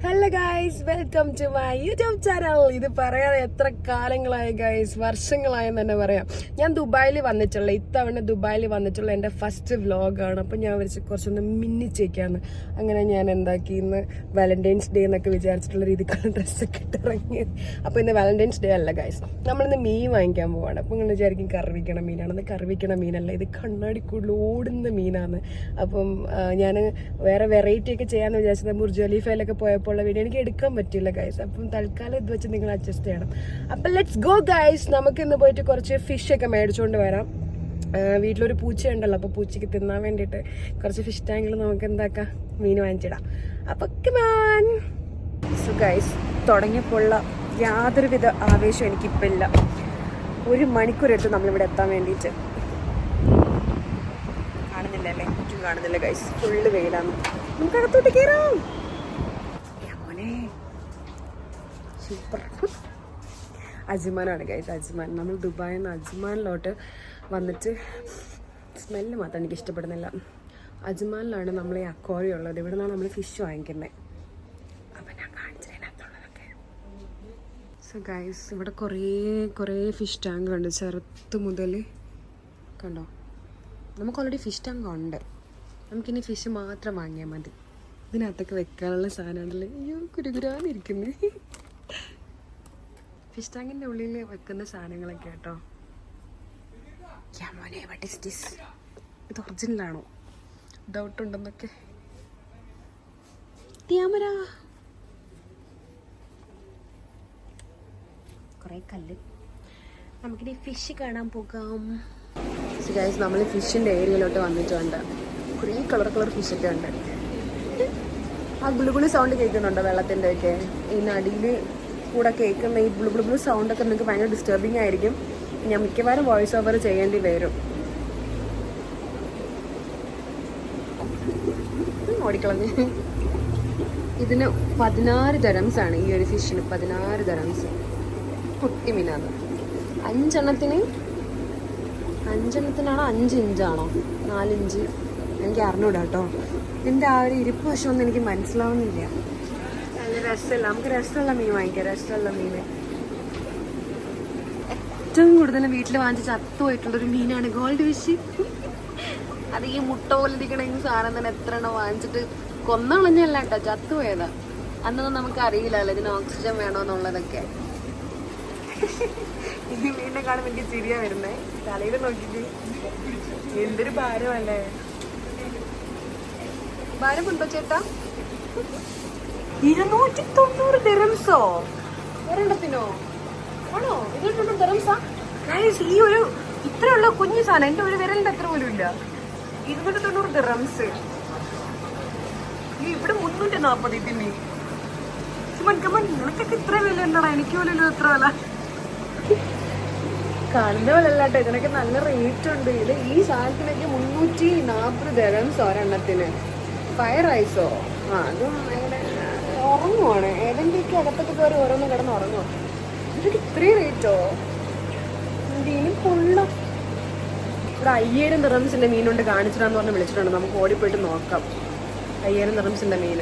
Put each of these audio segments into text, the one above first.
Hello guys, welcome to my YouTube channel. ഇത് പറയാതെ എത്ര കാലങ്ങളായി ഗൈസ്, വർഷങ്ങളായെന്ന് തന്നെ പറയാം. ഞാൻ ദുബായിൽ വന്നിട്ടുള്ള ഇത്തവണ ദുബായിൽ വന്നിട്ടുള്ള എൻ്റെ ഫസ്റ്റ് വ്ലോഗാണ്. അപ്പം ഞാൻ വിളിച്ച് കുറച്ചൊന്ന് മിന്നിച്ചേക്കാണ്. അങ്ങനെ ഞാൻ എന്താക്കി, ഇന്ന് വാലന്റൈൻസ് ഡേ എന്നൊക്കെ വിചാരിച്ചിട്ടുള്ള രീതിക്കുള്ള ഡ്രസ്സൊക്കെ ഇട്ടിറങ്ങിയത്. അപ്പോൾ ഇന്ന് വാലന്റൈൻസ് ഡേ അല്ല ഗൈസ്, നമ്മളിന്ന് മീൻ വാങ്ങിക്കാൻ പോവാണ്. അപ്പം നിങ്ങൾ വിചാരിക്കും കറിവിക്കണ മീനാണെന്ന്. കറിവിക്കണ മീനല്ല, ഇത് കണ്ണാടിക്കുള്ളിൽ ഓടുന്ന മീനാണ്. അപ്പം ഞാൻ വേറെ വെറൈറ്റി ഒക്കെ ചെയ്യാമെന്ന് വിചാരിച്ചത് ബുർജ് ഖലീഫയിലൊക്കെ പോയപ്പോൾ ഉള്ള വീഡിയോ എനിക്ക് എടുക്കാൻ പറ്റില്ല ഗൈസ്. അപ്പം തൽക്കാലം ഇത് വെച്ച് നിങ്ങൾ അഡ്ജസ്റ്റ് ചെയ്യണം. അപ്പം ലെറ്റ്സ് ഗോ ഗൈസ്. നമുക്ക് ഇന്ന് പോയിട്ട് കുറച്ച് ഫിഷ് ഒക്കെ മേടിച്ചുകൊണ്ട് വരാം. വീട്ടിലൊരു പൂച്ചയുണ്ടല്ലോ, അപ്പോൾ പൂച്ചയ്ക്ക് തിന്നാൻ വേണ്ടിയിട്ട് കുറച്ച് ഫിഷ് ടാങ്കിൽ നമുക്ക് എന്താക്കാം, മീൻ വാങ്ങിച്ചിടാം. അപ്പം കമാൻ. സോ ഗൈസ്, തുടങ്ങിയപ്പോഴുള്ള യാതൊരുവിധ ആവേശം എനിക്കിപ്പോൾ ഇല്ല. 1 മണിക്കൂർ എടുത്ത് നമ്മളിവിടെ എത്താൻ വേണ്ടിയിട്ട്. കാണുന്നില്ല അല്ലേ? ചുറ്റും കാണുന്നില്ല ഗൈസ്, ഫുള്ള് വെയിലാണ്. നമുക്ക് അകത്തോട്ട് കയറാം. സൂപ്പർ. അജ്മാനാണ് ഗൈസ്, അജ്മാൻ. നമ്മൾ ദുബായിൽ നിന്ന് അജ്മാനിലോട്ട് വന്നിട്ട് സ്മെല്ല് മാത്രം എനിക്ക് ഇഷ്ടപ്പെടുന്നില്ല. അജ്മാനിലാണ് നമ്മൾ ഈ അക്വാറിയം ഉള്ളത്. ഇവിടെ നിന്നാണ് നമ്മൾ ഫിഷ് വാങ്ങിക്കുന്നത്. അപ്പം ഞാൻ കാണിച്ചതിനകത്തുള്ളതൊക്കെ. സോ ഗൈസ്, ഇവിടെ കുറേ ഫിഷ് ടാങ്കുണ്ട്, ചെറുത്ത് മുതൽ. കണ്ടോ, നമുക്ക് ഓൾറെഡി ഫിഷ് ടാങ്ക് ഉണ്ട്. നമുക്കിനി ഫിഷ് മാത്രം വാങ്ങിയാൽ മതി. ഇതിനകത്തൊക്കെ വെക്കാനുള്ള സാധനമാണല്ലേ. അയ്യോ, കുരുകുരാന്നിരിക്കുന്നു. ഫിഷ് ടാങ്കിൻ്റെ ഉള്ളിൽ വെക്കുന്ന സാധനങ്ങളൊക്കെ കേട്ടോ. മോനെ, വാട്ട് ഈസ് ദിസ്? ഇത് ഒറിജിനലാണോ? ഡൗട്ട് ഉണ്ടെന്നൊക്കെ. ക്യാമറ, കുറേ കല്ല്. നമുക്കിനി ഫിഷ് കാണാൻ പോകാം. ഗൈസ്, നമ്മൾ ഫിഷിൻ്റെ ഏരിയയിലോട്ട് വന്നിട്ടുണ്ട്. കുറേ കളർ ഫിഷൊക്കെ ഉണ്ട്. ആ ഗുളുഗുളി സൗണ്ട് കേൾക്കുന്നുണ്ടോ വെള്ളത്തിൻ്റെ ഒക്കെ? ഈ നടിയിൽ കൂടെ കേൾക്കുന്ന ഈ ബ്ലു സൗണ്ടൊക്കെ നിങ്ങൾക്ക് ഭയങ്കര ഡിസ്റ്റർബിങ് ആയിരിക്കും. ഞാൻ മിക്കവാറും വോയിസ് ഓവർ ചെയ്യേണ്ടി വരും. ഓടിക്കളഞ്ഞ്. ഇതിന് 16 ദിർഹംസാണ് ഈ ഒരു ഫിഷിന്. 16 ദിർഹംസ്. കുട്ടി മീനാണ്. 5 എണ്ണത്തിനാണോ 5 ഇഞ്ചാണോ 4 ഇഞ്ച്? എനിക്ക് അറിഞ്ഞൂടാ കേട്ടോ. ഇതിൻ്റെ ആ ഒരു ഇരിപ്പ് വശമൊന്നും എനിക്ക് മനസ്സിലാവുന്നില്ല. നല്ല രസമല്ല. നമുക്ക് രസമുള്ള മീൻ വാങ്ങിക്കാം, രസമുള്ള മീൻ. ഏറ്റവും കൂടുതൽ വീട്ടിൽ വാങ്ങിച്ച് ചത്തുപോയിട്ടുള്ളൊരു മീനാണ് ഗോൾഡ് ഫിഷ്. അത് ഈ മുട്ട പോലെ ഇരിക്കണ ഈ സാധനം തന്നെ എത്ര എണ്ണം വാങ്ങിച്ചിട്ട് കൊന്നളഞ്ഞല്ല കേട്ടോ, ചത്തുപോയതാ. അന്നൊന്നും നമുക്ക് അറിയില്ലല്ലോ ഇതിന് ഓക്സിജൻ വേണമെന്നുള്ളതൊക്കെ. ഇത് മീനിനെ കാണുമ്പോൾ എനിക്ക് ചിരിയാ വരുന്നേ. തലയിൽ നോക്കിയിട്ട് എന്തൊരു ഭാരമല്ലേ. ഭാരമുണ്ടോ ചേട്ടാ? 290 ദിർഹംസോ ഒരെണ്ണത്തിനോ? ആണോ? 290 ദിർഹംസാ? ഈ ഒരു ഇത്രയുള്ള കുഞ്ഞു സാധനം എൻ്റെ ഒരു വിരലിൻ്റെ അത്ര പോലും ഇല്ല. 290 ദിർഹംസ്. ഇവിടെ 340 ഇതിന്. നിനക്കൊക്കെ ഇത്ര വില ഉണ്ടോടാ? എനിക്ക് പോലും ഇത്ര വില. കാണുന്ന പോലല്ലാട്ടോ, ഇതിനൊക്കെ നല്ല റേറ്റ് ഉണ്ട്. ഇത് ഈ സാധനത്തിനൊക്കെ 340 ദിർഹംസ് ഒരെണ്ണത്തിന്. ഫ്രൈഡ് റൈസോ? അതും അങ്ങനെ ഉറങ്ങുവാണ്. ഏതെങ്കിലുമൊക്കെ അകത്തൊക്കെ കയറി ഓരോന്ന് കിടന്ന് ഉറങ്ങുക. ഇതൊക്കെ ഇത്രയും റേറ്റോ? ഇതിന് കൊള്ളാം. ഇവിടെ 5000 ദിർഹംസിൻ്റെ മീനുണ്ട്, കാണിച്ചിടാന്ന് പറഞ്ഞ് വിളിച്ചിട്ടുണ്ട്. നമുക്ക് ഓടിപ്പോയിട്ട് നോക്കാം 5000 ദിർഹംസിൻ്റെ മീൻ.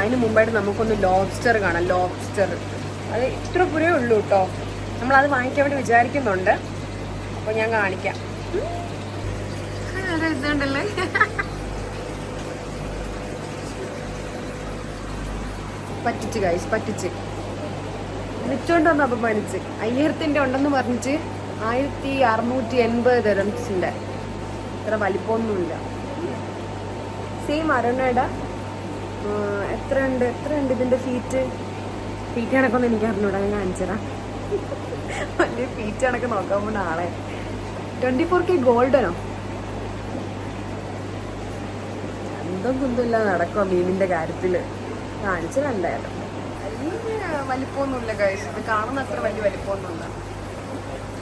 അതിന് മുമ്പായിട്ട് നമുക്കൊന്ന് ലോബ്സ്റ്റർ കാണാം. ലോബ്സ്റ്റർ അത് ഇത്ര പുരേ ഉള്ളൂ കേട്ടോ. നമ്മളത് വാങ്ങിക്കാൻ വേണ്ടി വിചാരിക്കുന്നുണ്ട്. അപ്പോൾ ഞാൻ കാണിക്കാം. ഇതുണ്ടല്ലേ, പറ്റിച്ച് ഗൈസ്, പറ്റിച്ച് വിറ്റോണ്ട് വന്ന് അപമാനിച്ച്. 5000ൻ്റെ ഉണ്ടെന്ന് പറഞ്ഞിട്ട് 1680 ദിർഹംസിൻ്റെ. ഇത്ര വലിപ്പമൊന്നുമില്ല. സെയിം അരുണയുടെ എത്ര ഉണ്ട് ഇതിൻ്റെ ഫീറ്റ് കണക്കൊന്നും എനിക്ക് അറിഞ്ഞൂടാ. ഞാൻ കാണിച്ചതാ. വലിയ ഫീറ്റ് കണക്ക് നോക്കാൻ പോകുന്ന ആളെ. 24K ഗോൾഡനോ എന്തോ കുന്തില്ല നടക്കുക മീനിൻ്റെ കാര്യത്തിൽ. കാണിച്ചതുണ്ടായിരുന്നു. വലിയ വലിപ്പമൊന്നുമില്ല ഗൈസ്. ഇത് കാണുന്ന അത്ര വലിയ വലിപ്പമൊന്നുമില്ല.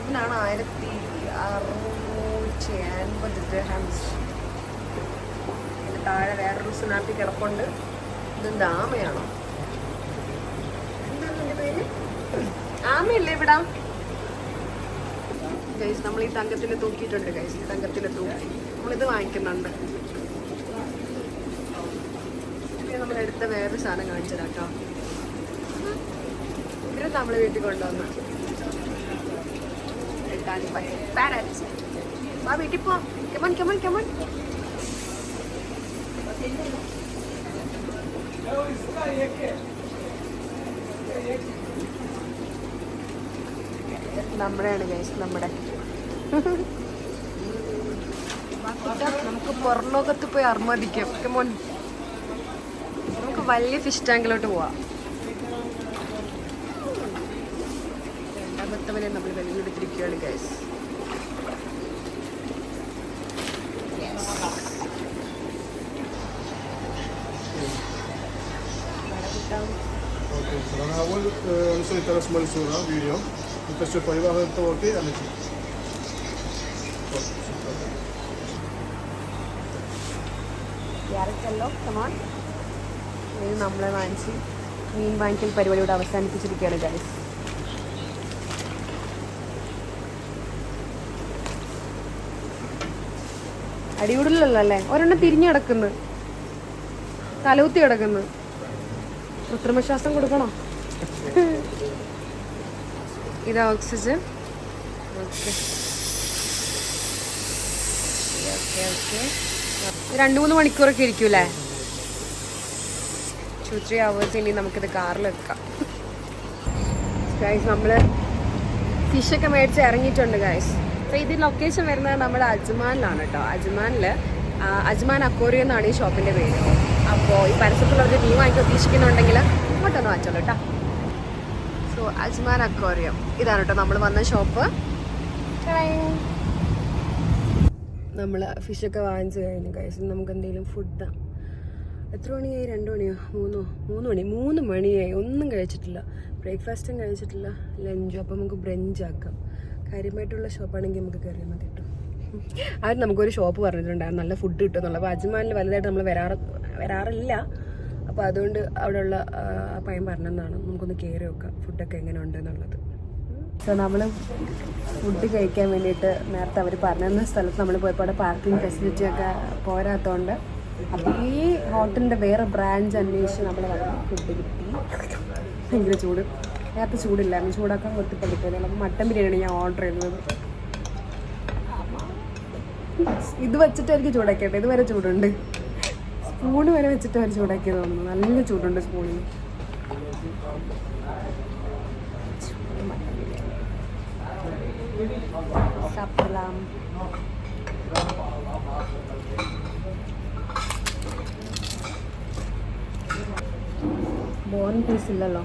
ഇതിനാണ് 1680 ദിർഹംസ്. ഇതിന് താഴെ വേറൊരു സുനാപ്പി കിടപ്പുണ്ട്. ഇതെന്താ, ആമയാണോ? എന്താണ് എൻ്റെ പേര്? ആമയല്ലേ ഇവിടെ ഗൈസ്? നമ്മൾ ഈ തങ്കത്തിൽ തൂക്കിയിട്ടുണ്ട് ഗൈസ്. ഈ തങ്കത്തിൽ തൂക്കി നമ്മളിത് വാങ്ങിക്കുന്നുണ്ട്. നമ്മൾ എടുത്ത വേറൊരു സാധനം കാണിച്ചു തരാം കേട്ടോ. ഇതിന് നമ്മൾ വീട്ടിൽ കൊണ്ടുവന്ന വീട്ടിൽ പോ. Come on come on come on. നമ്മുടെയാണ് ഗൈസ്, നമ്മുടെ. നമുക്ക് പുറലോകത്ത് പോയി അർമ്മതിക്കാം. കമോൺ, നമുക്ക് വലിയ ഫിഷ് ടാങ്കിലോട്ട് പോവാം. രണ്ടാമത്തവനെ നമ്മൾ വെളിയെടുത്തിരിക്കുകയാണ് ഗൈസ്. اوكي انا اول نسوي ثلاث مال صوره فيديو انت تشوف اذا هذا اوكي انا شوف ക്യാരറ്റല്ലോ. കമോൺ. ഇത് നമ്മളെ വാങ്ങിച്ച് മീൻ വാങ്ങിക്കൽ പരിപാടിയോട് അവസാനിപ്പിച്ചിരിക്കുകയാണ് ഗൈസ്. അടികൂടില്ലല്ലോ അല്ലേ? ഒരെണ്ണം തിരിഞ്ഞു കിടക്കുന്നു, തലകുത്തി കിടക്കുന്നു. കൃത്രിമശ്വാസം കൊടുക്കണോ? ഇത് ഓക്സിജൻ. Okay okay okay. 2-3 മണിക്കൂറൊക്കെ ഇരിക്കൂലേ? 2-3 hours. ഇനി നമുക്കിത് കാറിൽ വെക്കാം ഗൈസ്. നമ്മൾ ഫിഷൊക്കെ മേടിച്ച് ഇറങ്ങിയിട്ടുണ്ട് ഗൈസ്. അപ്പോൾ ഇത് ലൊക്കേഷൻ വരുന്നത് നമ്മുടെ അജ്മാനിലാണ് കേട്ടോ. അജ്മാൻ അക്വേറിയം എന്നാണ് ഈ ഷോപ്പിൻ്റെ പേര്. അപ്പോൾ ഈ പരസ്യത്തിലുള്ളവർ മീൻ വാങ്ങിക്കാൻ ഉദ്ദേശിക്കുന്നുണ്ടെങ്കിൽ ഇങ്ങോട്ടൊന്ന് വാങ്ങിച്ചോളൂ കേട്ടോ. സോ അജ്മാൻ അക്വേറിയം ഇതാണ് കേട്ടോ നമ്മൾ വന്ന ഷോപ്പ്. നമ്മൾ ഫിഷൊക്കെ വാങ്ങിച്ചു കഴിഞ്ഞു ഗൈസ്. നമുക്ക് എന്തെങ്കിലും ഫുഡ്. എത്ര മണിയായി? 2 മണിയോ 3 മണിയായി. ഒന്നും കഴിച്ചിട്ടില്ല, ബ്രേക്ക്ഫാസ്റ്റും കഴിച്ചിട്ടില്ല, ലഞ്ചും. അപ്പോൾ നമുക്ക് ബ്രഞ്ച് ആക്കാം. കാര്യമായിട്ടുള്ള ഷോപ്പാണെങ്കിൽ നമുക്ക് കയറിയാൽ മതി കേട്ടോ. അവർ നമുക്കൊരു ഷോപ്പ് പറഞ്ഞിട്ടുണ്ടായിരുന്നു നല്ല ഫുഡ് കിട്ടും എന്നുള്ളത്. അപ്പോൾ അജ്മാനിൽ വലുതായിട്ട് നമ്മൾ വരാറില്ല. അപ്പോൾ അതുകൊണ്ട് അവിടെയുള്ള ആ പയ്യൻ പറഞ്ഞതാണ് നമുക്കൊന്ന് കയറി നോക്കാം ഫുഡൊക്കെ എങ്ങനെ ഉണ്ട് എന്നുള്ളത്. സോ നമ്മൾ ഫുഡ് കഴിക്കാൻ വേണ്ടിയിട്ട് നേരത്തെ അവർ പറഞ്ഞിരുന്ന സ്ഥലത്ത് നമ്മൾ പോയപ്പോൾ അവിടെ പാർക്കിംഗ് ഫെസിലിറ്റി ഒക്കെ പോരാത്തതുകൊണ്ട് അപ്പോൾ ഈ ഹോട്ടലിൻ്റെ വേറെ ബ്രാഞ്ച് അന്വേഷിച്ച് നമ്മൾ ഫുഡ് കിട്ടി. ഭയങ്കര ചൂട്. നേരത്തെ ചൂടില്ലായിരുന്നു, ചൂടാക്കാൻ കൊടുത്തിപ്പോൾ കിട്ടുന്നത്. അപ്പോൾ മട്ടൻ ബിരിയാണിയാണ് ഞാൻ ഓർഡർ ചെയ്തത്. ഇത് വെച്ചിട്ടായിരിക്കും ചൂടാക്കിയിട്ട്. ഇതുവരെ ചൂടുണ്ട്. സ്പൂണ് വരെ വെച്ചിട്ട് അവർ ചൂടാക്കിയത് തോന്നുന്നു. നല്ല ചൂടുണ്ട് സ്പൂണിന്. സപ്പലാം. ബോൺ പീസ് ഇല്ലല്ലോ.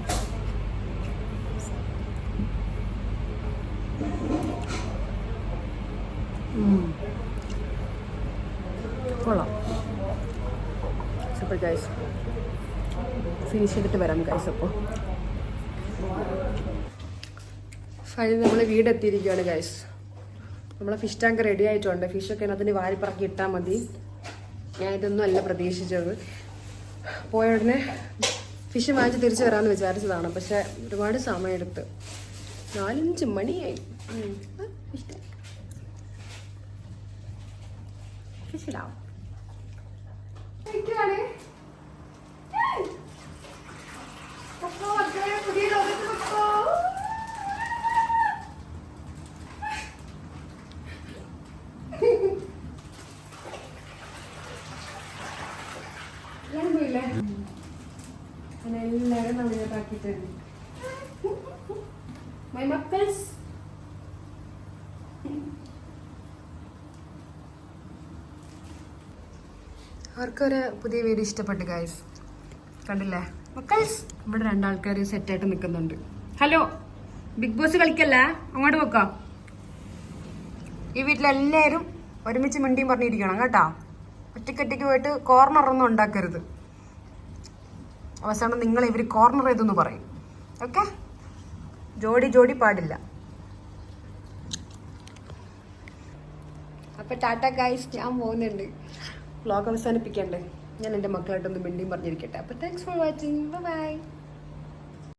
കൊള്ളാം. Super guys. ഫിനിഷ് ചെയ്തിട്ട് വരാം ഗൈസ്. അപ്പോൾ ഫൈനലി നമ്മൾ വീടെത്തിയിരിക്കുകയാണ് ഗൈസ്. നമ്മളെ ഫിഷ് ടാങ്ക് റെഡി ആയിട്ടുണ്ട്. ഫിഷൊക്കെ അതിന് വാരിപ്പറക്കി ഇട്ടാൽ മതി. ഞാൻ ഇതൊന്നും അല്ല പ്രതീക്ഷിച്ചത്. പോയ ഉടനെ ഫിഷ് വാങ്ങിച്ച് തിരിച്ചു വരാമെന്ന് വിചാരിച്ചതാണ്. പക്ഷെ ഒരുപാട് സമയമെടുത്ത്. 4-5 മണിയായി. ഫിഷിലാവും. എല്ലാവരും നമ്മളിതാക്കിയിട്ടുണ്ട്. മൈ മക്കൾസ്. അവർക്കൊരു പുതിയ വീഡിയോ ഇഷ്ടപ്പെട്ടു ഗൈസ്. കണ്ടില്ലേ മക്കൾസ്? ഇവിടെ 2 ആൾക്കാർ സെറ്റായിട്ട് നിൽക്കുന്നുണ്ട്. ഹലോ, ബിഗ് ബോസ് കളിക്കല്ലേ? അങ്ങോട്ട് വെക്കാം. ഈ വീട്ടിലെല്ലാവരും ഒരുമിച്ച് മിണ്ടിയും പറഞ്ഞിരിക്കണം കേട്ടോ. ഒറ്റയ്ക്കൊറ്റയ്ക്ക് പോയിട്ട് കോർണറൊന്നും ഉണ്ടാക്കരുത്. അവസാനം നിങ്ങൾ ഇവർ കോർണർ ചെയ്തെന്ന് പറയും. ഓക്കെ? ജോഡി പാടില്ല. അപ്പം ടാറ്റ ഗൈസ്, ഞാൻ പോകുന്നുണ്ട്. വ്ളോഗ് അവസാനിപ്പിക്കണ്ടേ? ഞാൻ എൻ്റെ മക്കളായിട്ടൊന്ന് മിണ്ടിയും പറഞ്ഞിരിക്കട്ടെ. അപ്പോൾ താങ്ക്സ് ഫോർ വാച്ചിങ്. ബൈ.